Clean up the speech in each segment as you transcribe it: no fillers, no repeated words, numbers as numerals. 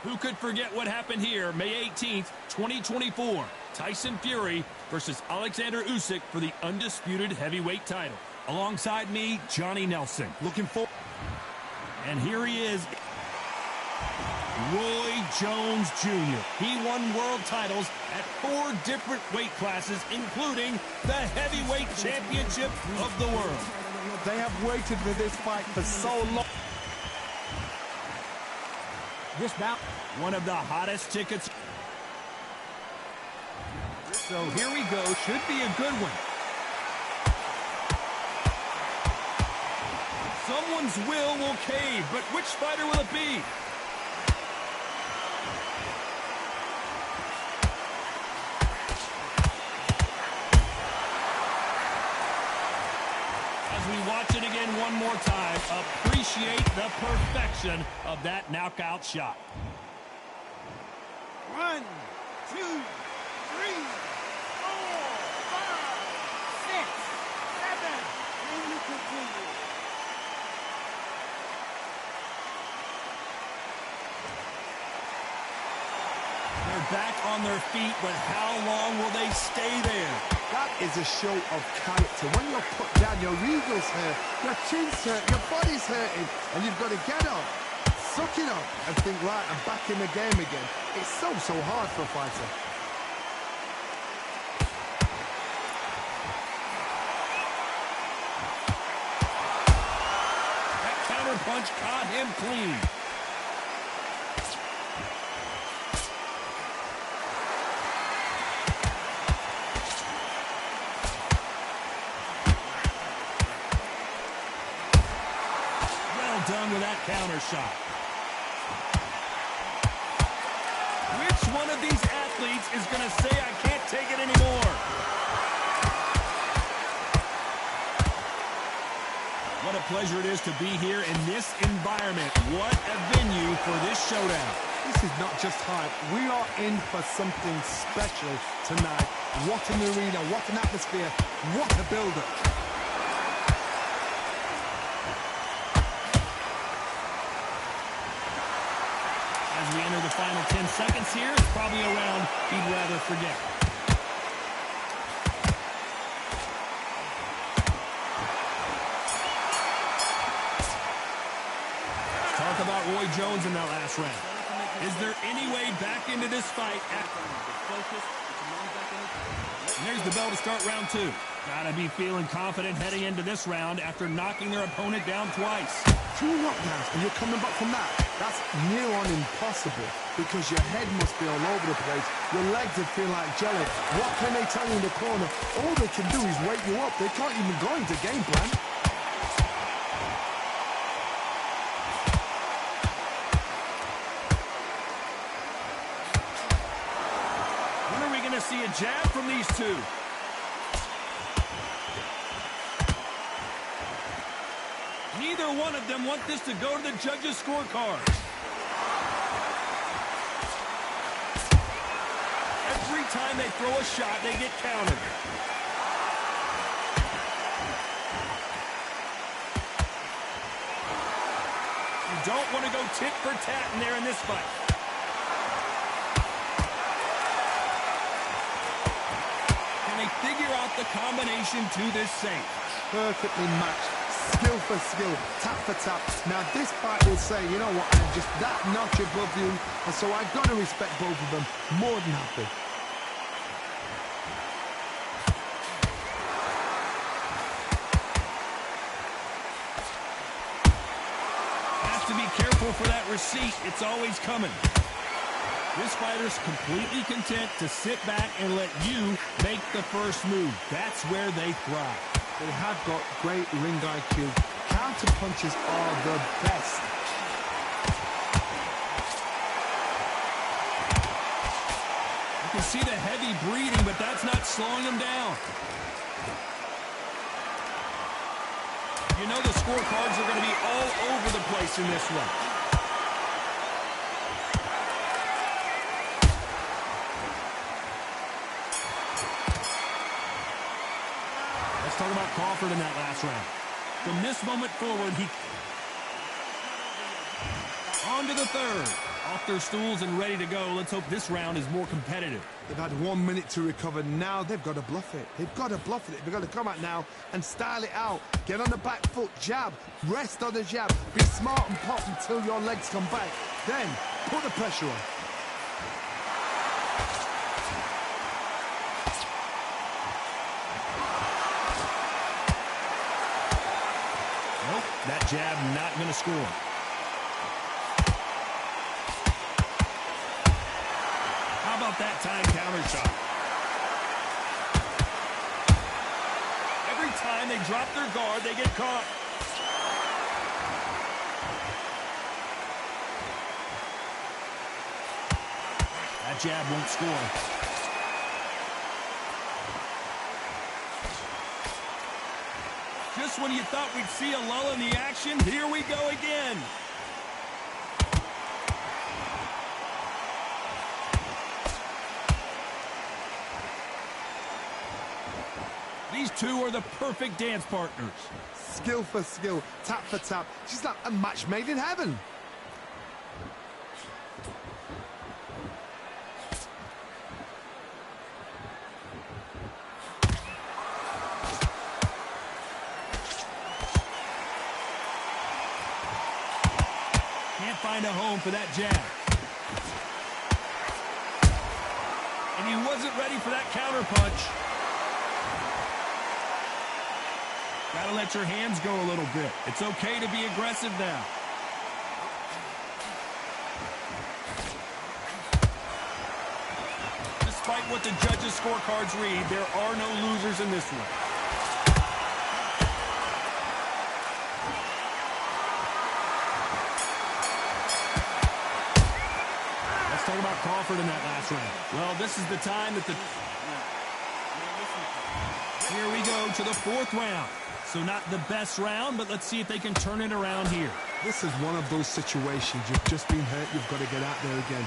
Who could forget what happened here May 18th, 2024? Tyson Fury versus Alexander Usyk for the Undisputed Heavyweight title. Alongside me, Johnny Nelson. Looking forward. And here he is, Roy Jones Jr. He won world titles at 4 different weight classes, including the heavyweight championship of the world. They have waited for this fight for so long. This bout, one of the hottest tickets. So here we go. Should be a good one. Someone's will cave, but which fighter will it be? As we watch it again one more time, appreciate the perfection of that knockout shot. 1, 2, 3, 4, 5, 6, 7. And you continue. They're back on their feet, but how long will they stay there? That is a show of character. When you're put down, your ego's hurt, your chin's hurt, your body's hurting, and you've got to get up, suck it up, and think, right, I'm back in the game again. It's so hard for a fighter. That counter punch caught him clean. Done with that counter shot. Which one of these athletes is going to say I can't take it anymore? What a pleasure it is to be here in this environment. What a venue for this showdown. This is not just hype. We are in for something special tonight. What an arena, what an atmosphere, what a build-up. As we enter the final 10 seconds here, it's probably a round he'd rather forget. Let's talk about Roy Jones in that last round. Is there any way back into this fight after and there's the bell to start round 2. Gotta be feeling confident heading into this round after knocking their opponent down twice. 2 knockdowns and you're coming back from that. That's near on impossible because your head must be all over the place. Your legs would feel like jelly. What can they tell you in the corner? All they can do is wake you up. They can't even go into game plan. When are we going to see a jab from these two? Neither one of them want this to go to the judges' scorecard. Every time they throw a shot, they get countered. You don't want to go tit for tat in there in this fight. Can they figure out the combination to this safe? Perfectly matched. Skill for skill, tap for tap. Now this fight will say, you know what, I'm just that notch above you, and so I've got to respect both of them. More than happy. Has to be careful for that receipt. It's always coming. This fighter's completely content to sit back and let you make the first move. That's where they thrive. They have got great ring IQ. Counter punches are the best. You can see the heavy breathing, but that's not slowing him down. You know the scorecards are going to be all over the place in this one. Talk about Crawford in that last round. From this moment forward, he on to the third. Off their stools and ready to go. Let's hope this round is more competitive. They've had 1 minute to recover. Now they've got to bluff it. They've got to bluff it. They've got to come out now and style it out. Get on the back foot, jab, rest on the jab. Be smart and pop until your legs come back. Then put the pressure on. Nope, that jab not going to score. How about that time counter shot? Every time they drop their guard, they get caught. That jab won't score. Just when you thought we'd see a lull in the action, here we go again. These two are the perfect dance partners. Skill for skill, tap for tap. She's like a match made in heaven. Can't find a home for that jab. And he wasn't ready for that counter punch. Gotta let your hands go a little bit. It's okay to be aggressive now. Despite what the judges' scorecards read, there are no losers in this one. Let's talk about Crawford in that last round. Well, this is the time that the... Here we go to the fourth round. So not the best round, but let's see if they can turn it around here. This is one of those situations. You've just been hurt. You've got to get out there again.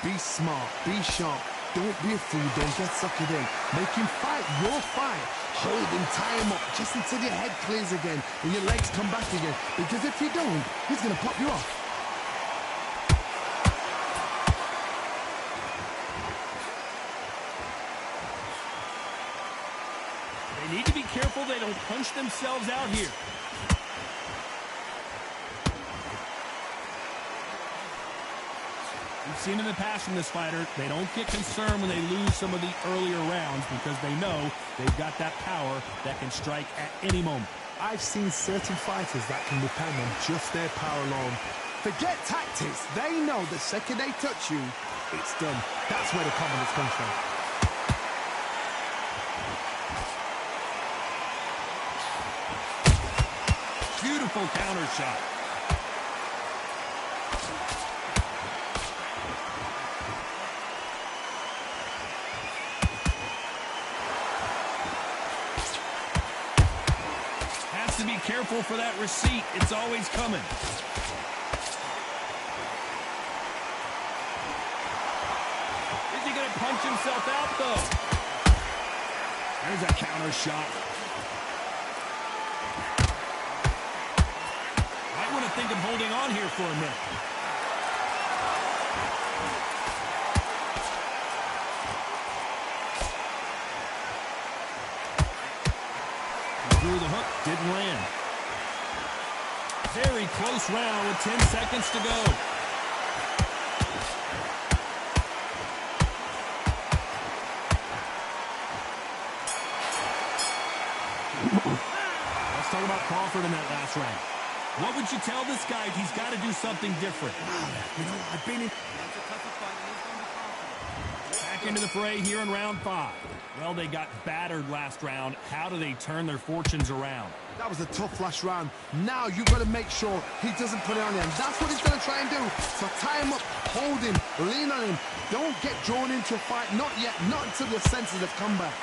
Be smart. Be sharp. Don't be a fool. Don't get suckered in. Make him fight your fight. Hold him, tie him up, just until your head clears again and your legs come back again. Because if you don't, he's going to pop you off. They need to be careful they don't punch themselves out here. We've seen in the past from this fighter, they don't get concerned when they lose some of the earlier rounds because they know they've got that power that can strike at any moment. I've seen certain fighters that can depend on just their power alone. Forget tactics. They know the second they touch you, it's done. That's where the confidence comes from. Beautiful counter shot. Has to be careful for that receipt. It's always coming. Is he going to punch himself out, though? There's a counter shot. Think of holding on here for a minute. He threw the hook, didn't land. Very close round with 10 seconds to go. Let's talk about Crawford in that last round. What would you tell this guy if he's got to do something different? You know, I've been in... Back into the fray here in round 5. Well, they got battered last round. How do they turn their fortunes around? That was a tough last round. Now you've got to make sure he doesn't put it on him. That's what he's going to try and do. So tie him up, hold him, lean on him. Don't get drawn into a fight. Not yet. Not until your senses have come back.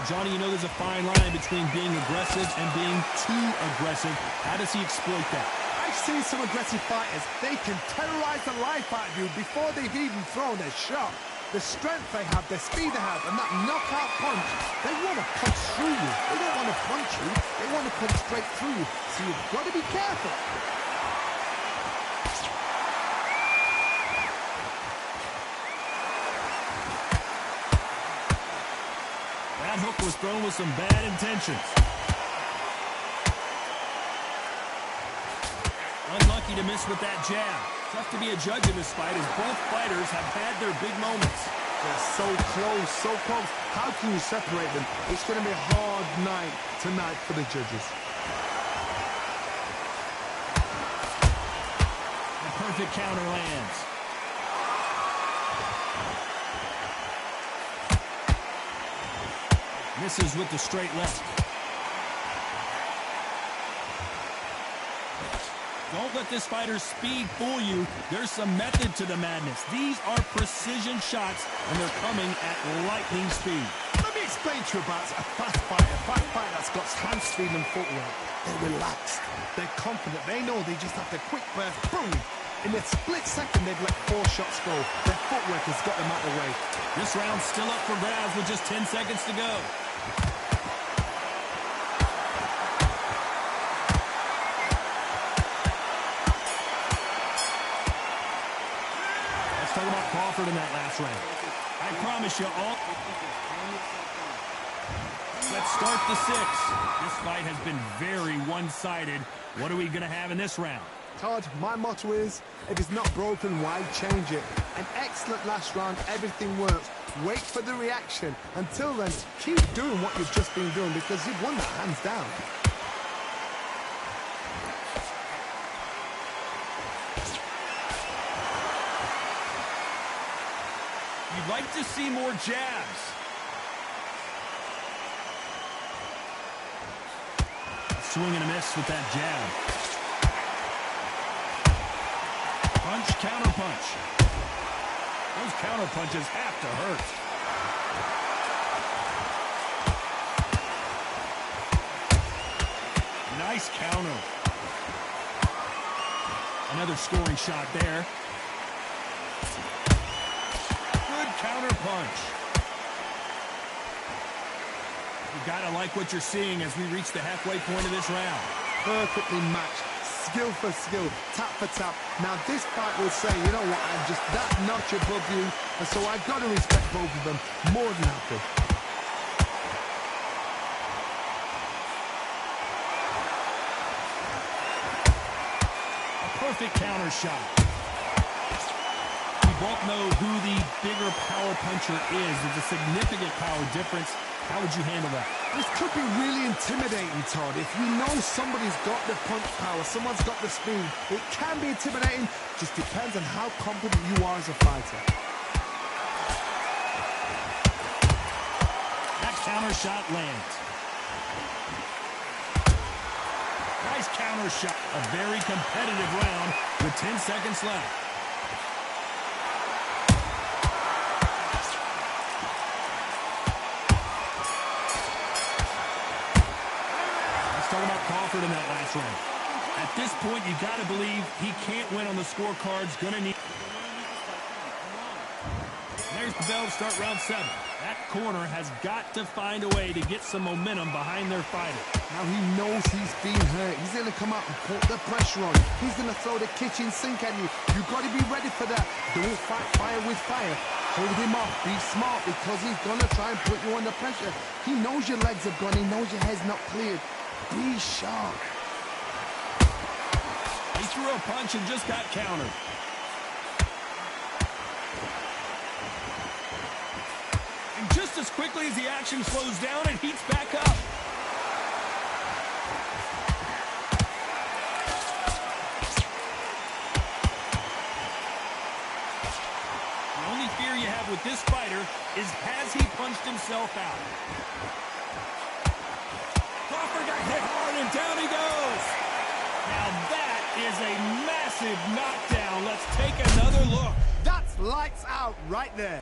Johnny, you know there's a fine line between being aggressive and being too aggressive. How does he exploit that? I've seen some aggressive fighters. They can terrorize the life out of you before they've even thrown their shot. the strength they have, the speed they have, and that knockout punch, they want to punch through you. They don't want to punch you, they want to punch straight through you. So you've got to be careful. That hook was thrown with some bad intentions. Unlucky to miss with that jab. Tough to be a judge in this fight as both fighters have had their big moments. They're so close, so close. How can you separate them? It's going to be a hard night tonight for the judges. A perfect counter lands. Misses with the straight left. Don't let this fighter's speed fool you. There's some method to the madness. These are precision shots, and they're coming at lightning speed. Let me explain to you about a fast fighter that's got hand speed and footwork. They're relaxed. They're confident. They know they just have the quick burst. Boom! In a split second, they've let 4 shots go. Their footwork has got them out of the way. This round's still up for grabs with just 10 seconds to go. Let's talk about Crawford in that last round. I promise you all. Let's start the 6th. This fight has been very one-sided. What are we going to have in this round? Todd, my motto is, if it's not broken, why change it? An excellent last round, everything works. Wait for the reaction. Until then, keep doing what you've just been doing because you've won that hands down. You'd like to see more jabs. Swing and a miss with that jab. Punch, counter punch. Those counter punches have to hurt. Nice counter. Another scoring shot there. Good counter punch. You gotta like what you're seeing as we reach the halfway point of this round. Perfectly matched. Skill for skill, tap for tap. Now this fight will say, you know what, I'm just that notch above you, and so I've got to respect both of them more than happy. A perfect counter shot. We both know who the bigger power puncher is. There's a significant power difference. How would you handle that? This could be really intimidating, Todd. If you know somebody's got the punch power, someone's got the speed, it can be intimidating. Just depends on how confident you are as a fighter. That counter shot lands. Nice counter shot. A very competitive round with 10 seconds left. Talk about Crawford in that last round. At this point, you got to believe he can't win on the scorecards. Gonna need. There's the bell to start round 7. That corner has got to find a way to get some momentum behind their fighter. Now he knows he's been hurt. He's going to come out and put the pressure on. He's going to throw the kitchen sink at you. You've got to be ready for that. Don't fight fire with fire. Hold him off. Be smart because he's going to try and put you under pressure. He knows your legs have gone. He knows your head's not cleared. Be sharp. He threw a punch and just got countered. And just as quickly as the action slows down, it heats back up. The only fear you have with this fighter is has he punched himself out? Crawford got hit hard, and down he goes. Now that is a massive knockdown. Let's take another look. That's lights out right there.